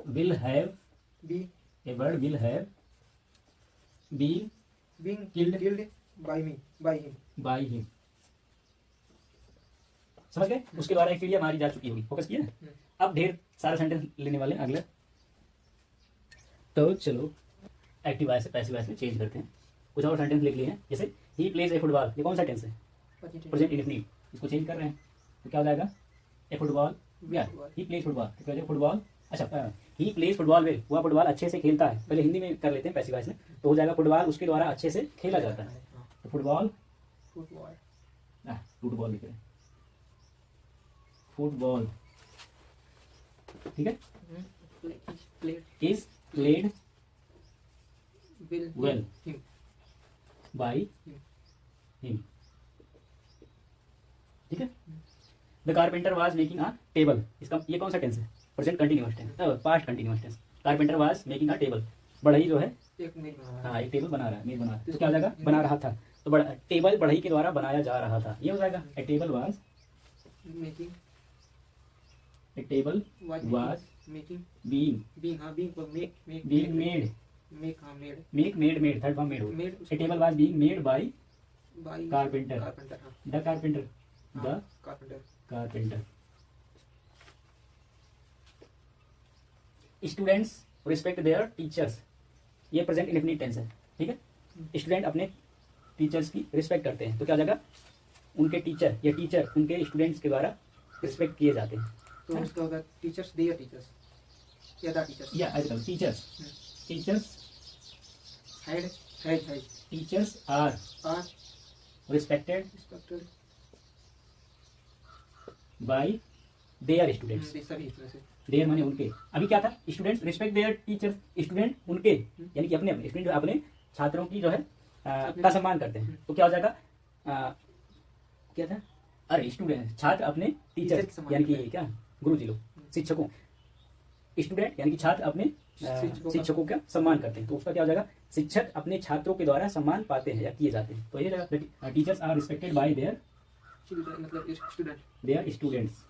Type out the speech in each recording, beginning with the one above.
will have be a bird will have been being killed by me by him. by him। समझ गए? उसके द्वारा एक चिड़िया मारी जा चुकी होगी। फोकस किया? अब ढेर सारा सेंटेंस लेने वाले हैं अगला। तो चलो एक्टिव वॉइस से पैसिव वॉइस में चेंज करते हैं। कुछ और सेंटेंस लिख लिए हैं, जैसे ही प्लेज ए फुटबॉल। ये कौन सा टेंस है? Present indefinite. इसको चेंज कर रहे हैं तो क्या हो जाएगा? ए फुटबॉल या ही प्लेज फुटबॉल। तो क्या हो जाएगा? फुटबॉल। अच्छा, ही प्लेज फुटबॉल वेल, वह फुटबॉल अच्छे से खेलता है। पहले हिंदी में कर लेते हैं पैसिव वॉइस में, तो हो जाएगा फुटबॉल उसके द्वारा अच्छे से खेला जाता है। तो फुटबॉल फुटबॉल लिख रहे हैं, फुटबॉल। ठीक है? Is played well by him. ठीक है? The carpenter was making a table. इसका ये कौन सा टेंस है? Present continuous tense, past continuous tense. Carpenter was making a table. बढ़ई जो है हाँ एक टेबल बना रहा है, मेज बना रहा है। तो क्या हो जाएगा? बना रहा था। तो टेबल बढ़ई के द्वारा बनाया जा रहा था, ये हो जाएगा a table was making a table was making being हाँ being being made make हाँ made made third form made हो। made a table was being made by by carpenter carpenter हाँ the carpenter the carpenter। Carpenter. Students respect their teachers. ये present indefinite tense है। ठीक है? Student अपने teachers की respect करते हैं, तो क्या हो जाएगा? उनके टीचर या टीचर उनके स्टूडेंट्स के द्वारा रिस्पेक्ट किए जाते हैं। तो उसका होगा टीचर्स देयर टीचर्स या द टीचर्स या आजकल teachers head teachers are respected respected by their students. सभी इसमें से देयर माने उनके। अभी क्या था? Students respect their teachers. Student उनके यानी कि अपने स्टूडेंट अपने छात्रों की जो है का सम्मान करते हैं। तो क्या हो जाएगा? क्या था? अरे स्टूडेंट छात्र अपने टीचर यानी कि क्या गुरु जी लोग शिक्षकों। स्टूडेंट यानी कि छात्र अपने शिक्षकों का सम्मान करते हैं। तो उसका क्या हो जाएगा? शिक्षक अपने छात्रों के द्वारा सम्मान पाते हैं या किए जाते हैं। तो ये जाएगा teachers are respected by their मतलब स्टूडेंट देयर स्टूडेंट्स।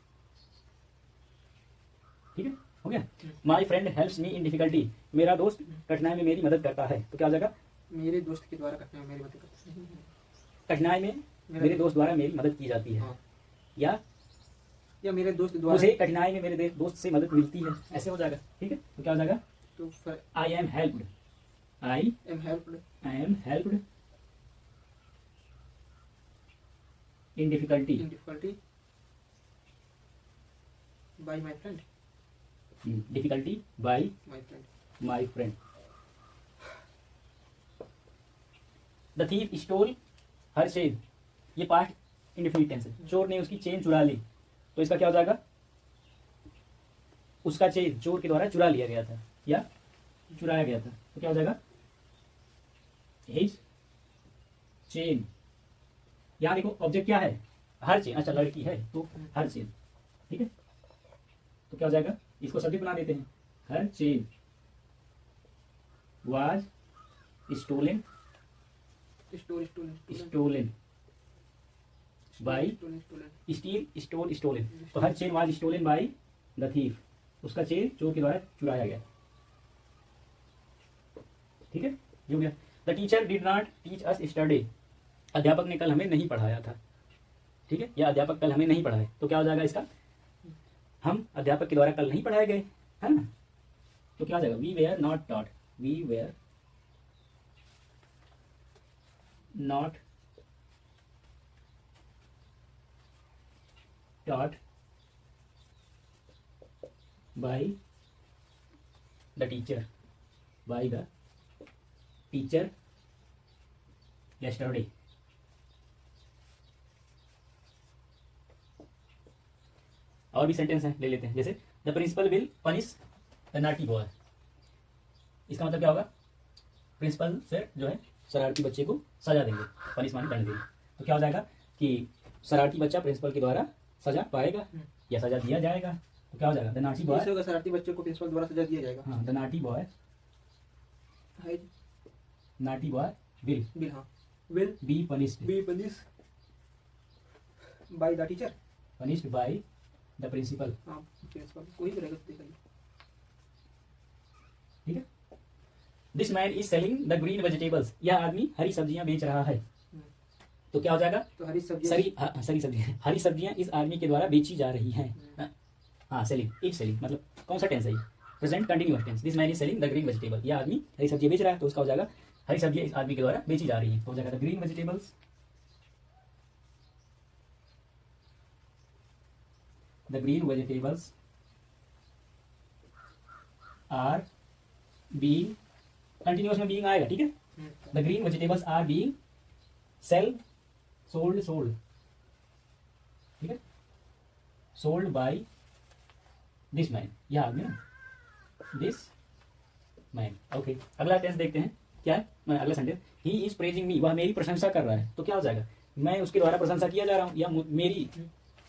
ठीक है? हो गया? My friend helps me in difficulty. मेरा दोस्त कठिनाई में मेरी मदद करता है। तो क्या हो जाएगा? मेरे दोस्त के द्वारा करते हैं मेरी मदद करते हैं। कठिनाई में मेरे दोस्त द्वारा मेरी मदद की जाती है। हाँ। या मेरे दोस्त द्वारा मुझे कठिनाई में मेरे दोस्त से मदद मिलती है, ऐसे हो जाएगा। ठीक है? तो क्या हो जाएगा? तो I am helped I am helped in difficulty by my friend difficulty by my friend my friend. The thief stole her chain. ये पास्ट इंडेफिनिट टेंस है। चोर ने उसकी चेन चुरा ली। तो इसका क्या हो जाएगा? उसका चेन चोर के द्वारा चुरा लिया गया था या चुराया गया था। तो क्या हो जाएगा? His chain. यहां देखो ऑब्जेक्ट क्या है? हर चेन। अच्छा लड़की है तो हर चेन। ठीक है? तो क्या हो जाएगा? इसको सब्जेक्ट बना देते हैं। Her chain was stolen stolen by steal stole stolen. तो her chain was stolen by the thief. उसका चेन चोर के द्वारा चुराया गया। ठीक है? जो गया। The teacher did not teach us study. अध्यापक ने कल हमें नहीं पढ़ाया था। ठीक है? या अध्यापक कल हमें नहीं पढ़ाए। तो क्या हो जाएगा इसका? हम अध्यापक के द्वारा कल नहीं पढ़ाए गए, है ना? तो क्या हो जाएगा? We were not taught we were not taught by the teacher yesterday। और भी सेंटेंस है ले लेते हैं, जैसे the principal will punish the naughty boy. इसका मतलब क्या होगा? प्रिंसिपल सर जो है शरारती बच्चे को सजा देंगे, पनिश माने दंड देंगे। तो क्या हो जाएगा कि शरारती बच्चा प्रिंसिपल के द्वारा सजा पाएगा या सजा दिया जाएगा। तो क्या हो जाएगा? द नॉटी बॉय शरारती बच्चों को प्रिंसिपल द्वारा सजा दिया जाएगा। हाँ, the naughty boy will be punished by the teacher punished by the principal। हाँ प्रिंसिपल कोई भी रहेगा। ठीक है। This man is selling the green vegetables, यह आदमी हरी सब्जियां बेच रहा है। तो क्या हो जाएगा, तो हरी सब्जी सरी सब्जियां, हरी सब्जियां इस आदमी के द्वारा बेची जा रही हैं। हाँ सेलिंग, इज सेलिंग मतलब कौन सा टेंस है ये, present continuous tense. This man is selling the green vegetable, यह आदमी हरी सब्जी बेच रहा है, तो उसका हो जाएगा हरी सब्जियां इस आदमी के द्वारा बेची जा रही है, तो हो जाएगा the green vegetables, the green vegetables are being, continuous में बीइंग आएगा, ठीक है। The green vegetables are being sold, ठीक है, सोल्ड बाय दिस मैन, यह आदमी ना, दिस मैन। ओके, अगला टेंस देखते हैं क्या है, मैं अगला sentence, he is praising me, वह मेरी प्रशंसा कर रहा है। तो क्या हो जाएगा, मैं उसके द्वारा प्रशंसा किया जा रहा हूँ या मेरी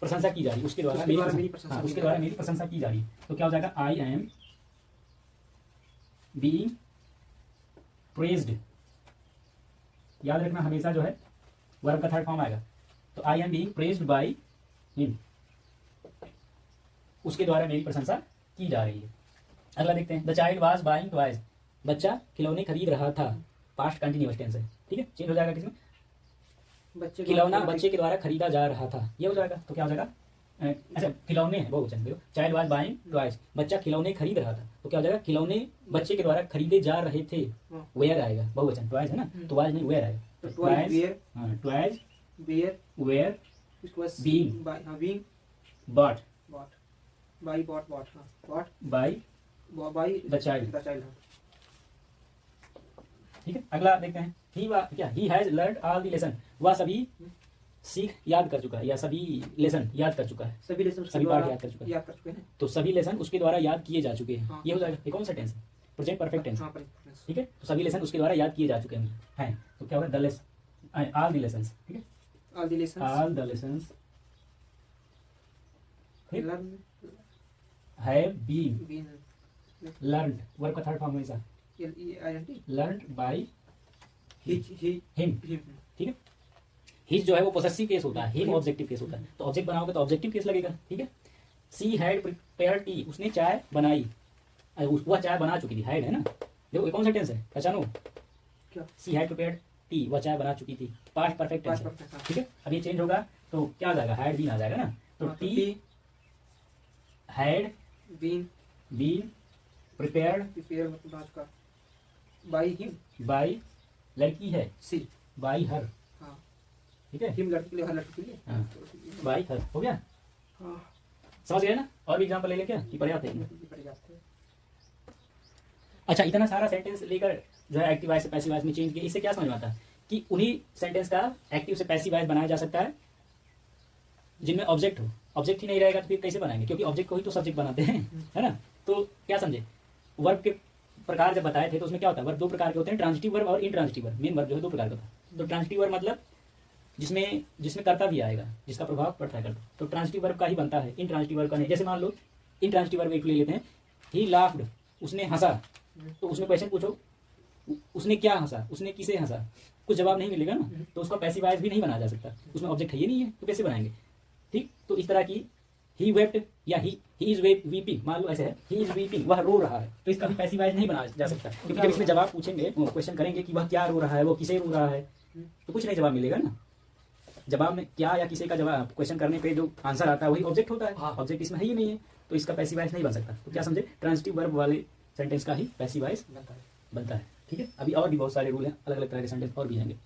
प्रशंसा की जा रही है, उसके द्वारा मेरी प्रशंसा की जा रही है। तो क्या हो जाएगा, आई एम बीइंग प्रेज्ड, याद रखना हमेशा जो है वर्ब का थर्ड फॉर्म आएगा। तो I am being praised by him, उसके द्वारा मेरी प्रशंसा की जा रही है। अगला देखते हैं, the child was buying toys, बच्चा खिलौने खरीद रहा था, पास्ट कंटिन्यूअस टेंस है, ठीक है, चेंज हो जाएगा किसमें, खिलौना बच्चे के द्वारा खरीदा जा रहा था, ये हो जाएगा। तो क्या हो जाएगा, अच्छा खिलौने है बहुवचन, देखो चाइल्ड वाज बाइंग टॉयज, बच्चा खिलौने खरीद रहा था, तो क्या हो जाएगा, खिलौने बच्चे के द्वारा खरीदे जा रहे थे, वेयर आएगा, बहुवचन, टॉयज है ना, तो वाज नहीं वेयर आएगा, toys were being bought by the child, ठीक है। अगला देखते हैं, he has learned all the lesson, वह सभी सीख याद कर चुका है या सभी लेसन याद कर चुका है, सभी पाठ याद कर चुका है, तो सभी लेसन उसके द्वारा याद किए जा चुके हैं, ये हो जाएगा। ये कौन सा टेंस है, प्रेजेंट परफेक्ट टेंस, ठीक है। तो सभी लेसन उसके द्वारा याद किए जा चुके हैं, तो क्या होगा, ऑल द लेसन्स, ठीक है, all the lessons have been learned, verb का थर्ड फॉर्म हमेशा लर्नड बाय हिम, ठीक है। हिज जो है वो पोसेसिव केस होता है, हिम ऑब्जेक्टिव केस होता है, तो ऑब्जेक्ट बनाओगे तो ऑब्जेक्टिव केस लगेगा, ठीक है। सी हैड प्रिपेयर्ड टी, उसने चाय बनाई, वह चाय बना चुकी थी, हैड है ना, देखो ये कौन सा टेंस है, पहचानो क्या, सी हैड प्रिपेयर्ड टी, वह चाय बना चुकी थी, पास्ट परफेक्ट टेंस है, ठीक है। अब ये चेंज होगा तो क्या आ जाएगा, हैड बीन आ जाएगा ना, तो tea had been prepared by लड़की है, बाय हर, ठीक है, हिम लड़की के लिए, हर लड़की के लिए, बाय हर, हो गया, समझ गए ना। और भी एग्जांपल ले लें क्या, कि पर्याप्त है। अच्छा, इतना सारा सेंटेंस लेकर जो है एक्टिव वॉइस से पैसिव वॉइस में चेंज किया, इससे क्या समझ में आता है कि उन्हीं सेंटेंस का एक्टिव से पैसिव वॉइस बनाया जा सकता है जिनमें ऑब्जेक्ट हो, ऑब्जेक्ट ही नहीं रहेगा तो फिर कैसे बनाएंगे, क्योंकि ऑब्जेक्ट को ही तो सब्जेक्ट बनाते हैं, है ना। तो क्या समझे, वर्ब के प्रकार जब बताए थे तो उसमें क्या होता है, वर्ब दो प्रकार के होते हैं, ट्रांजिटिव वर्ब और इनट्रांजिटिव वर्ब। मेन वर्ब जो है दो प्रकार का होता है, तो ट्रांजिटिव वर्ब मतलब जिसमें कर्ता भी आएगा, जिसका प्रभाव पड़ता है कर्ता, तो ट्रांजिटिव वर्ब का ही बनता है, इनट्रांजिटिव वर्ब का नहीं। जैसे मान लो इनट्रांजिटिव वर्ब एक ले लेते हैं, ही लाफ्ड, उसने हंसा, तो उसमें क्वेश्चन पूछो उसने क्या हंसा, उसने किसे हंसा, कुछ जवाब नहीं मिलेगा ना, तो उसका पैसिव वॉइस भी नहीं बनाया जा सकता, उसमें ऑब्जेक्ट है ये नहीं है, तो कैसे बनाएंगे, ठीक। तो इस तरह की ही वेप्ट या ही इज वीपिंग, मान लो ऐसे है, ही इज वीपिंग, वह रो रहा है, तो इसका भी पैसिव वॉइस नहीं बनाया जा सकता, क्योंकि जब इसमें जवाब पूछेंगे, क्वेश्चन करेंगे कि वह क्या रो रहा है, वो किसे रो रहा है, तो कुछ नहीं जवाब मिलेगा ना। जवाब में क्या या किसे का जवाब, क्वेश्चन करने पे जो आंसर आता है वही ऑब्जेक्ट होता है, ऑब्जेक्ट इसमें है ही नहीं है, तो इसका पैसिव वॉइस नहीं बन सकता। तो क्या समझे, ट्रांजिटिव वर्ब वाले सेंटेंस का ही पैसिव वॉइस बनता है, ठीक है। अभी और भी बहुत सारे रूल हैं, अलग अलग तरह के सेंटेंस और भी आएंगे।